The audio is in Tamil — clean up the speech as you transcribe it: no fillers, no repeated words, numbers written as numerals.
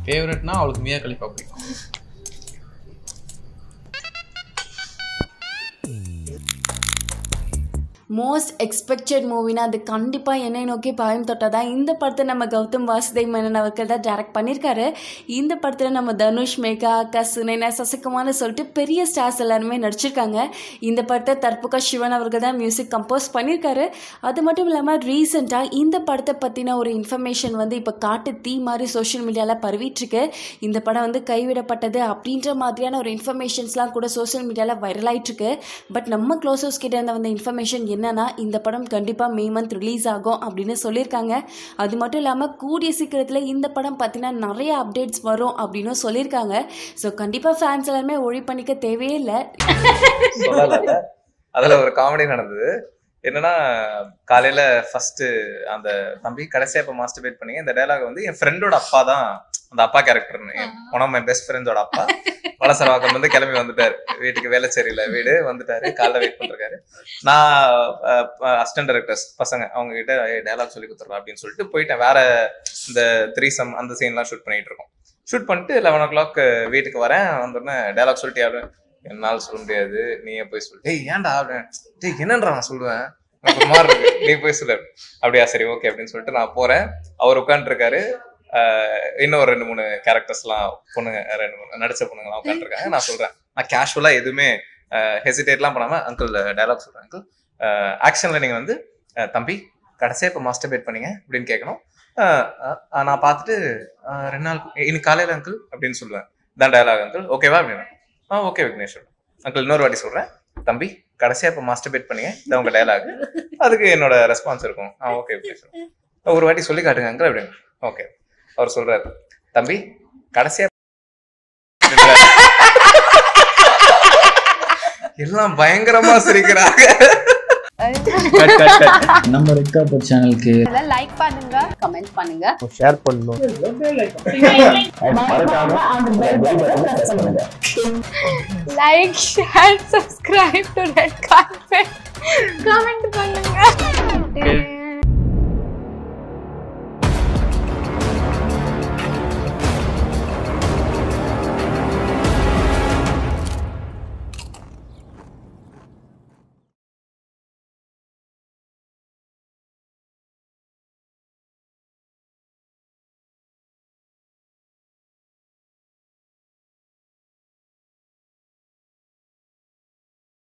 ஃபேவரட்னா அவளுக்கு மியா கலிஃபா பிடிக்கும். மோஸ்ட் எக்ஸ்பெக்டட் மூவினா அது கண்டிப்பாக என்னை நோக்கி பாயம் தொட்டதான். இந்த படத்தை நம்ம கௌதம் வாசுதேவ் மேனன் அவர்கள் தான் டைரக்ட் பண்ணியிருக்காரு. இந்த படத்தில் நம்ம தனுஷ், மேகா, அக்கா சுனைனா, சசிகுமார்னு சொல்லிட்டு பெரிய ஸ்டார்ஸ் எல்லாருமே நடிச்சிருக்காங்க. இந்த படத்தை தர்புகா சிவன் அவர்கள் தான் மியூசிக் கம்போஸ் பண்ணியிருக்காரு. அது மட்டும் இல்லாமல் ரீசெண்டாக இந்த படத்தை பற்றின ஒரு இன்ஃபர்மேஷன் வந்து இப்போ காட்டு தீ மாதிரி சோஷியல் மீடியாவில் பரவிட்டுருக்கு. இந்த படம் வந்து கைவிடப்பட்டது அப்படின்ற மாதிரியான ஒரு இன்ஃபர்மேஷன்ஸ்லாம் கூட சோஷியல் மீடியாவில் வைரல் ஆகிட்டுருக்கு. பட் நம்ம க்ளோசர்ஸ் கிட்ட இருந்த வந்த இன்ஃபர்மேஷன் என்னன்னா, இந்த படம் கண்டிப்பாக மே மந்த் ரிலீஸ் ஆகும் அப்படின்னு சொல்லியிருக்காங்க. அது மட்டும் இல்லாமல் கூடிய சீக்கிரத்தில் இந்த படம் பார்த்தீங்கன்னா நிறைய அப்டேட்ஸ் வரும் அப்படின்னு சொல்லியிருக்காங்க. ஸோ கண்டிப்பாக ஃபேன்ஸ் எல்லாருமே ஒழி பண்ணிக்க தேவையே இல்லை. அதில் ஒரு காமெடி நடந்தது. என்னன்னா, காலையில் ஃபர்ஸ்ட் அந்த தம்பி கடைசியாக இப்போ மாஸ்டர்பேட் பண்ணீங்க இந்த டைலாக் வந்து என் ஃப்ரெண்டோட அப்பா தான் அந்த அப்பா கேரக்டர்னு. ஒன் ஆஃப் மை பெஸ்ட் ஃப்ரெண்ட்ஸோட அப்பா வளசரவாக்கம் வந்து கிளம்பி வந்துட்டாரு வீட்டுக்கு. வேலைச்சேரியில வீடு வந்துட்டாரு. காலைல வெயிட் பண்ணிருக்காரு. நான் அசிஸ்டன்ட் டைரக்டர்ஸ் பசங்க அவங்க கிட்ட டைலாக் சொல்லி கொடுத்துருக்கோம் அப்படின்னு சொல்லிட்டு போயிட்டேன். வேற இந்த த்ரீசம் அந்த சீன்லாம் ஷூட் பண்ணிட்டு இருக்கோம். ஷூட் பண்ணிட்டு 11 o'clock வீட்டுக்கு வரேன். வந்தோடனே டைலாக் சொல்லிட்டு யாரு என்னால் சொல்ல முடியாது, நீயே போய் சொல்லு. டேய் ஏன்டா அப்படின்னு என்னன்றா நான் சொல்லுவேன், மாதிரி இருக்கு, நீ போய் சொல்லு. அப்படியா சரி ஓகே அப்படின்னு சொல்லிட்டு நான் போறேன். அவர் உட்காந்துருக்காரு. இன்னும் 2-3 கேரக்டர்ஸ்லாம் பொண்ணுங்க 2-3 நடிச்ச பொண்ணுங்கலாம் உட்காந்துருக்காங்க. நான் சொல்றேன், நான் கேஷுவலா எதுவுமே ஹெசிடேட்லாம் பண்ணாம அங்கிள் டைலாக் சொல்றேன். அங்கிள் ஆக்ஷன்ல நீங்க வந்து தம்பி கடைசியா இப்போ மாஸ்டர்பேட் பண்ணீங்க அப்படின்னு கேட்கணும். நான் பார்த்துட்டு 2 நாள் இன்னைக்கு காலையில அங்கிள் அப்படின்னு சொல்லுவேன். தான் டைலாக் அங்கிள் ஓகேவா அப்படின்னு. ஓகே விக்னேஷ் அங்கிள் இன்னொரு வாட்டி சொல்றேன், தம்பி கடைசியா இப்போ மாஸ்டர்பேட் பண்ணீங்க இதான் உங்க டைலாக். அதுக்கு என்னோட ரெஸ்பான்ஸ் இருக்கும், ஓகே விக்னேஷ் ஒரு வாட்டி சொல்லி காட்டுங்க அங்கிள் அப்படின்னு. ஓகே அவர் சொல்றாரு, தம்பி கடைசியா எல்லாம் பயங்கரமா சிரிக்கிறாங்க. நம்ம ரெட் கார்பெட் சேனலுக்கு லைக் பண்ணுங்க, கமெண்ட் பண்ணுங்க, ஷேர் பண்ணுங்க, like share subscribe to red carpet, comment பண்ணுங்க.